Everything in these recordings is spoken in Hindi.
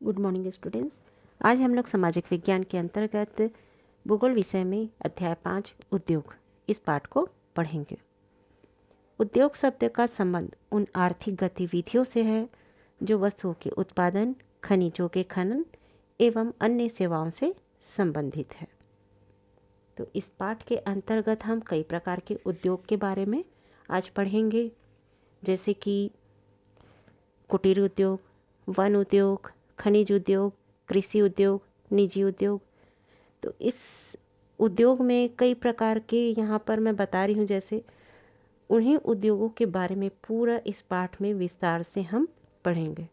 Good morning students. आज हम लोग सामाजिक विज्ञान के अंतर्गत भूगोल विषय में अध्याय 5 उद्योग इस पाठ को पढ़ेंगे। उद्योग शब्द का संबंध उन आर्थिक गतिविधियों से है जो वस्तुओं के उत्पादन, खनिजों के खनन एवं अन्य सेवाओं से संबंधित है। तो इस पाठ के अंतर्गत हम कई प्रकार के उद्योग के बारे में आज पढ़ेंगे, जैसे कि कुटीर उद्योग, वन उद्योग, खनिज उद्योग, कृषि उद्योग, निजी उद्योग। तो इस उद्योग में कई प्रकार के यहाँ पर मैं बता रही हूँ, जैसे उन्हीं उद्योगों के बारे में पूरा इस पाठ में विस्तार से हम पढ़ेंगे।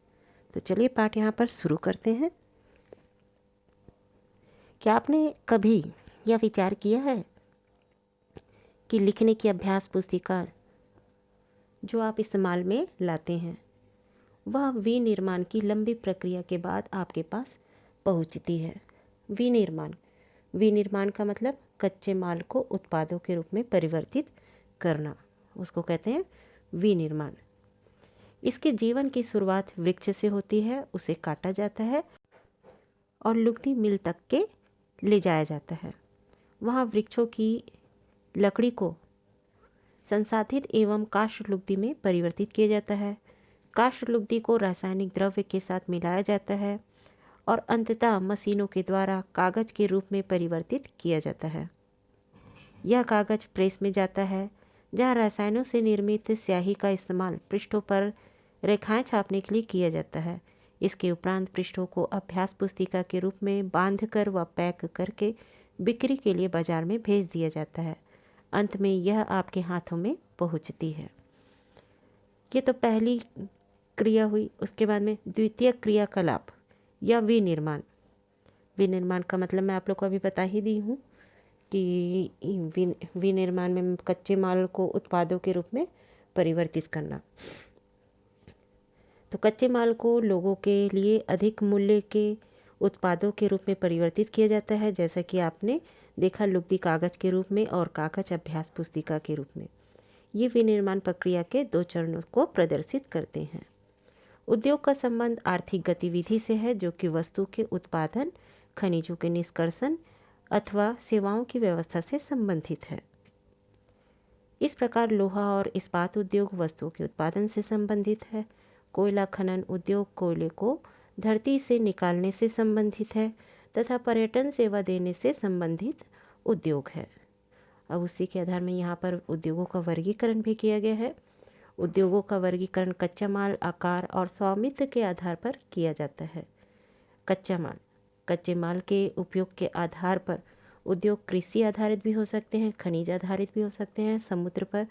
तो चलिए पाठ यहाँ पर शुरू करते हैं। क्या आपने कभी यह विचार किया है कि लिखने की अभ्यास पुस्तिका जो आप इस्तेमाल में लाते हैं वह विनिर्माण की लंबी प्रक्रिया के बाद आपके पास पहुंचती है। विनिर्माण का मतलब कच्चे माल को उत्पादों के रूप में परिवर्तित करना, उसको कहते हैं विनिर्माण। इसके जीवन की शुरुआत वृक्ष से होती है, उसे काटा जाता है और लुगदी मिल तक के ले जाया जाता है। वहाँ वृक्षों की लकड़ी को संसाधित एवं काष्ठ लुगदी में परिवर्तित किया जाता है। काष्ठ लुगदी को रासायनिक द्रव्य के साथ मिलाया जाता है और अंततः मशीनों के द्वारा कागज के रूप में परिवर्तित किया जाता है। यह कागज प्रेस में जाता है, जहां रसायनों से निर्मित स्याही का इस्तेमाल पृष्ठों पर रेखाएं छापने के लिए किया जाता है। इसके उपरांत पृष्ठों को अभ्यास पुस्तिका के रूप में बांधकर व पैक करके बिक्री के लिए बाजार में भेज दिया जाता है। अंत में यह आपके हाथों में पहुंचती है। ये तो पहली क्रिया हुई। उसके बाद में द्वितीय क्रियाकलाप या विनिर्माण। विनिर्माण का मतलब मैं आप लोग को अभी बता ही दी हूँ कि विनिर्माण में कच्चे माल को उत्पादों के रूप में परिवर्तित करना। तो कच्चे माल को लोगों के लिए अधिक मूल्य के उत्पादों के रूप में परिवर्तित किया जाता है, जैसा कि आपने देखा लुगदी कागज के रूप में और कागज अभ्यास पुस्तिका के रूप में। ये विनिर्माण प्रक्रिया के 2 चरणों को प्रदर्शित करते हैं। उद्योग का संबंध आर्थिक गतिविधि से है जो कि वस्तु के उत्पादन, खनिजों के निष्कर्षण अथवा सेवाओं की व्यवस्था से संबंधित है। इस प्रकार लोहा और इस्पात उद्योग वस्तुओं के उत्पादन से संबंधित है। कोयला खनन उद्योग कोयले को धरती से निकालने से संबंधित है तथा पर्यटन सेवा देने से संबंधित उद्योग है। अब उसी के आधार में यहाँ पर उद्योगों का वर्गीकरण भी किया गया है। उद्योगों का वर्गीकरण कच्चा माल, आकार और स्वामित्व के आधार पर किया जाता है। कच्चा माल, कच्चे माल के उपयोग के आधार पर उद्योग कृषि आधारित भी हो सकते हैं, खनिज आधारित भी हो सकते हैं, समुद्र पर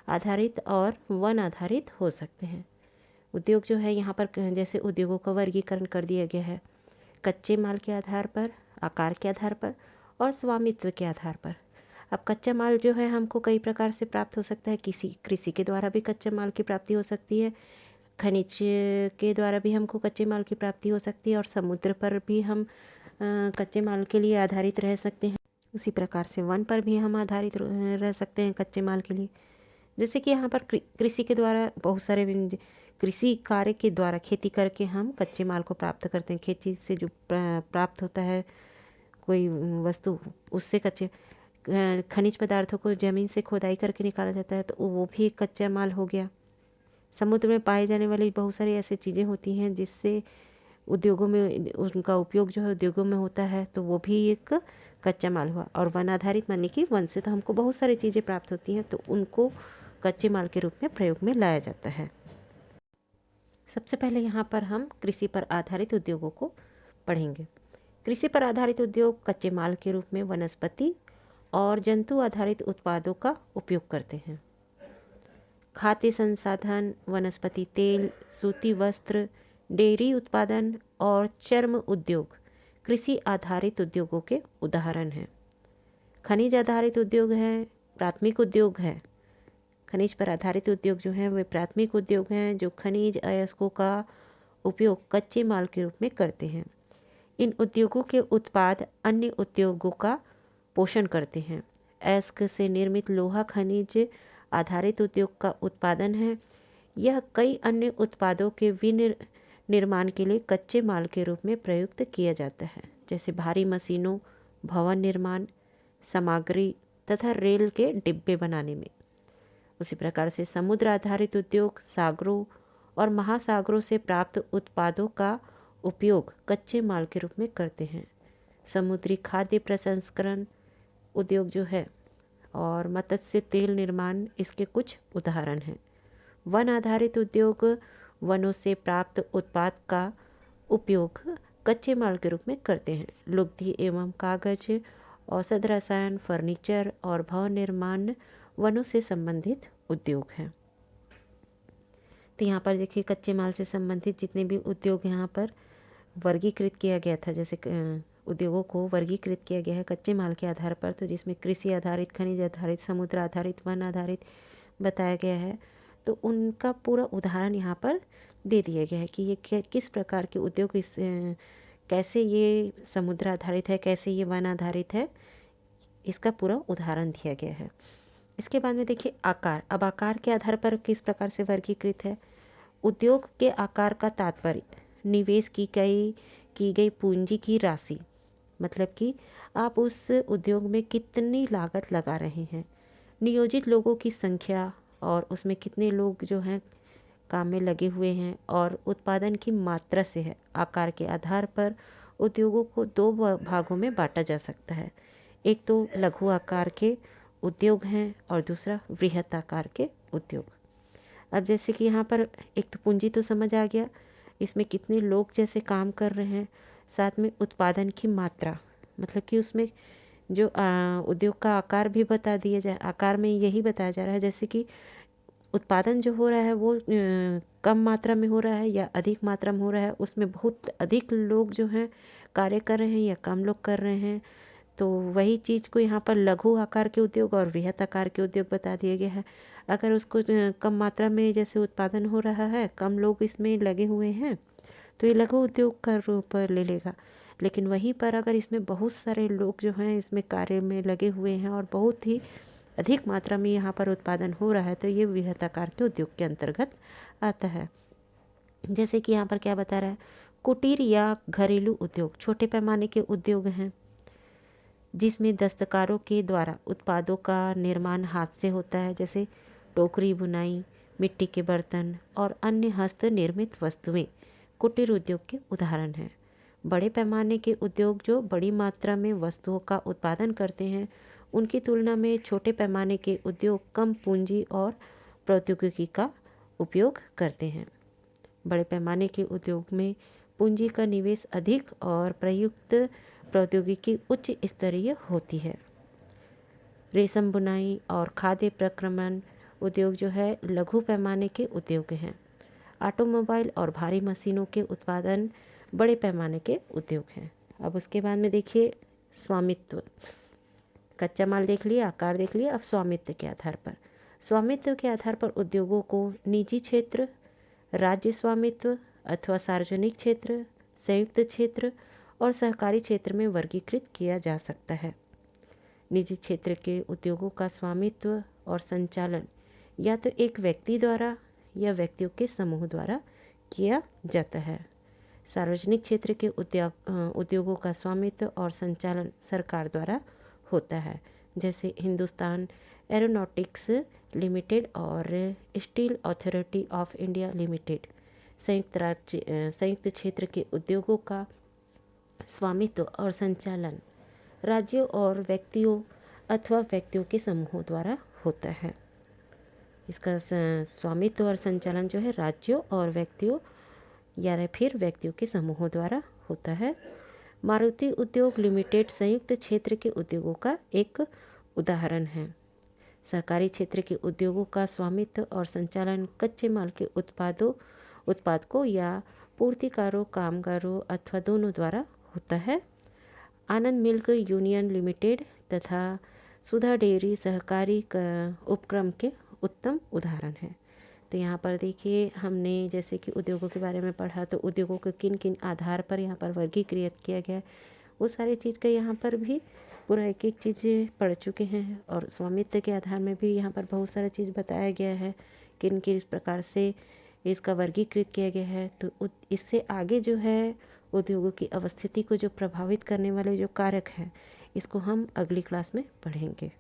आधारित और वन आधारित हो सकते हैं। उद्योग जो है यहाँ पर जैसे उद्योगों का वर्गीकरण कर दिया गया है कच्चे माल के आधार पर, आकार के आधार पर और स्वामित्व के आधार पर। अब कच्चा माल जो है हमको कई प्रकार से प्राप्त हो सकता है। कृषि के द्वारा भी कच्चे माल की प्राप्ति हो सकती है, खनिज के द्वारा भी हमको कच्चे माल की प्राप्ति हो सकती है और समुद्र पर भी हम कच्चे माल के लिए आधारित रह सकते हैं। उसी प्रकार से वन पर भी हम आधारित रह सकते हैं कच्चे माल के लिए। जैसे कि यहाँ पर कृषि के द्वारा बहुत सारे कृषि कार्य के द्वारा खेती करके हम कच्चे माल को प्राप्त करते हैं। खेती से जो प्राप्त होता है कोई वस्तु, उससे कच्चे खनिज पदार्थों को ज़मीन से खोदाई करके निकाला जाता है, तो वो भी एक कच्चा माल हो गया। समुद्र में पाए जाने वाली बहुत सारी ऐसी चीज़ें होती हैं जिससे उद्योगों में उनका उपयोग जो है उद्योगों में होता है, तो वो भी एक कच्चा माल हुआ। और वन आधारित मानने की वन से तो हमको बहुत सारी चीज़ें प्राप्त होती हैं, तो उनको कच्चे माल के रूप में प्रयोग में लाया जाता है। सबसे पहले यहाँ पर हम कृषि पर आधारित उद्योगों को पढ़ेंगे। कृषि पर आधारित उद्योग कच्चे माल के रूप में वनस्पति और जंतु आधारित उत्पादों का उपयोग करते हैं। खाद्य संसाधन, वनस्पति तेल, सूती वस्त्र, डेयरी उत्पादन और चर्म उद्योग कृषि आधारित उद्योगों के उदाहरण हैं। खनिज आधारित उद्योग हैं, प्राथमिक उद्योग हैं। खनिज पर आधारित उद्योग जो हैं वे प्राथमिक उद्योग हैं जो खनिज अयस्कों का उपयोग कच्चे माल के रूप में करते हैं। इन उद्योगों के उत्पाद अन्य उद्योगों का पोषण करते हैं। अयस्क से निर्मित लोहा खनिज आधारित उद्योग का उत्पादन है। यह कई अन्य उत्पादों के निर्माण के लिए कच्चे माल के रूप में प्रयुक्त किया जाता है, जैसे भारी मशीनों, भवन निर्माण सामग्री तथा रेल के डिब्बे बनाने में। उसी प्रकार से समुद्र आधारित उद्योग सागरों और महासागरों से प्राप्त उत्पादों का उपयोग कच्चे माल के रूप में करते हैं। समुद्री खाद्य प्रसंस्करण उद्योग जो है और मत्स्य तेल निर्माण इसके कुछ उदाहरण हैं। वन आधारित उद्योग वनों से प्राप्त उत्पाद का उपयोग कच्चे माल के रूप में करते हैं। लुगदी एवं कागज, औषध रसायन, फर्नीचर और भवन निर्माण वनों से संबंधित उद्योग हैं। तो यहाँ पर देखिए कच्चे माल से संबंधित जितने भी उद्योग यहाँ पर वर्गीकृत किया गया था, जैसे उद्योगों को वर्गीकृत किया गया है कच्चे माल के आधार पर, तो जिसमें कृषि आधारित, खनिज आधारित, समुद्र आधारित, वन आधारित बताया गया है। तो उनका पूरा उदाहरण यहाँ पर दे दिया गया है कि ये किस प्रकार के उद्योग कैसे ये समुद्र आधारित है, कैसे ये वन आधारित है, इसका पूरा उदाहरण दिया गया है। इसके बाद में देखिए आकार। अब आकार के आधार पर किस प्रकार से वर्गीकृत है। उद्योग के आकार का तात्पर्य निवेश की गई पूंजी की राशि, मतलब कि आप उस उद्योग में कितनी लागत लगा रहे हैं, नियोजित लोगों की संख्या और उसमें कितने लोग जो हैं काम में लगे हुए हैं, और उत्पादन की मात्रा से है। आकार के आधार पर उद्योगों को दो भागों में बांटा जा सकता है। एक तो लघु आकार के उद्योग हैं और दूसरा वृहत आकार के उद्योग। अब जैसे कि यहाँ पर एक तो पूंजी तो समझ आ गया, इसमें कितने लोग जैसे काम कर रहे हैं, साथ में उत्पादन की मात्रा, मतलब कि उसमें जो उद्योग का आकार भी बता दिया जाए। आकार में यही बताया जा रहा है जैसे कि उत्पादन जो हो रहा है वो कम मात्रा में हो रहा है या अधिक मात्रा में हो रहा है, उसमें बहुत अधिक लोग जो हैं कार्य कर रहे हैं या कम लोग कर रहे हैं। तो वही चीज़ को यहाँ पर लघु आकार के उद्योग और वृहत आकार के उद्योग बता दिया गया है। अगर उसको कम मात्रा में जैसे उत्पादन हो रहा है, कम लोग इसमें लगे हुए हैं, तो ये लघु उद्योग का रूप ले लेगा। लेकिन वहीं पर अगर इसमें बहुत सारे लोग जो हैं इसमें कार्य में लगे हुए हैं और बहुत ही अधिक मात्रा में यहाँ पर उत्पादन हो रहा है, तो ये वृहत आकार के उद्योग के अंतर्गत आता है। जैसे कि यहाँ पर क्या बता रहा है, कुटीर या घरेलू उद्योग छोटे पैमाने के उद्योग हैं जिसमें दस्तकारों के द्वारा उत्पादों का निर्माण हाथ से होता है, जैसे टोकरी बुनाई, मिट्टी के बर्तन और अन्य हस्त निर्मित वस्तुएं कुटीर उद्योग के उदाहरण हैं। बड़े पैमाने के उद्योग जो बड़ी मात्रा में वस्तुओं का उत्पादन करते हैं, उनकी तुलना में छोटे पैमाने के उद्योग कम पूंजी और प्रौद्योगिकी का उपयोग करते हैं। बड़े पैमाने के उद्योग में पूंजी का निवेश अधिक और प्रयुक्त प्रौद्योगिकी उच्च स्तरीय होती है। रेशम बुनाई और खाद्य प्रक्रमण उद्योग जो है लघु पैमाने के उद्योग हैं। ऑटोमोबाइल और भारी मशीनों के उत्पादन बड़े पैमाने के उद्योग हैं। अब उसके बाद में देखिए स्वामित्व। कच्चा माल देख लिया, आकार देख लिया, अब स्वामित्व के आधार पर। स्वामित्व के आधार पर उद्योगों को निजी क्षेत्र, राज्य स्वामित्व अथवा सार्वजनिक क्षेत्र, संयुक्त क्षेत्र और सहकारी क्षेत्र में वर्गीकृत किया जा सकता है। निजी क्षेत्र के उद्योगों का स्वामित्व और संचालन या तो एक व्यक्ति द्वारा या व्यक्तियों के समूह द्वारा किया जाता है। सार्वजनिक क्षेत्र के उद्योगों का स्वामित्व और संचालन सरकार द्वारा होता है, जैसे हिंदुस्तान एरोनॉटिक्स लिमिटेड और steel authority of India limited. संयुक्त क्षेत्र के उद्योगों का स्वामित्व और संचालन राज्यों और व्यक्तियों अथवा व्यक्तियों के समूहों द्वारा होता है। इसका स्वामित्व और संचालन जो है राज्यों और व्यक्तियों या फिर व्यक्तियों के समूहों द्वारा होता है। मारुति उद्योग लिमिटेड संयुक्त क्षेत्र के उद्योगों का एक उदाहरण है। सहकारी क्षेत्र के उद्योगों का स्वामित्व और संचालन कच्चे माल के उत्पादकों या पूर्तिकारों, कामगारों अथवा दोनों द्वारा होता है। आनंद मिल्क यूनियन लिमिटेड तथा सुधा डेयरी सहकारी उपक्रम के उत्तम उदाहरण हैं। तो यहाँ पर देखिए हमने जैसे कि उद्योगों के बारे में पढ़ा, तो उद्योगों को किन किन आधार पर यहाँ पर वर्गीकृत किया गया, वो सारी चीज़ का यहाँ पर भी पूरा एक एक चीज़ पढ़ चुके हैं। और स्वामित्व के आधार में भी यहाँ पर बहुत सारा चीज़ बताया गया है, किन किस प्रकार से इसका वर्गीकृत किया गया है। तो इससे आगे जो है उद्योगों की अवस्थिति को जो प्रभावित करने वाले जो कारक हैं, इसको हम अगली क्लास में पढ़ेंगे।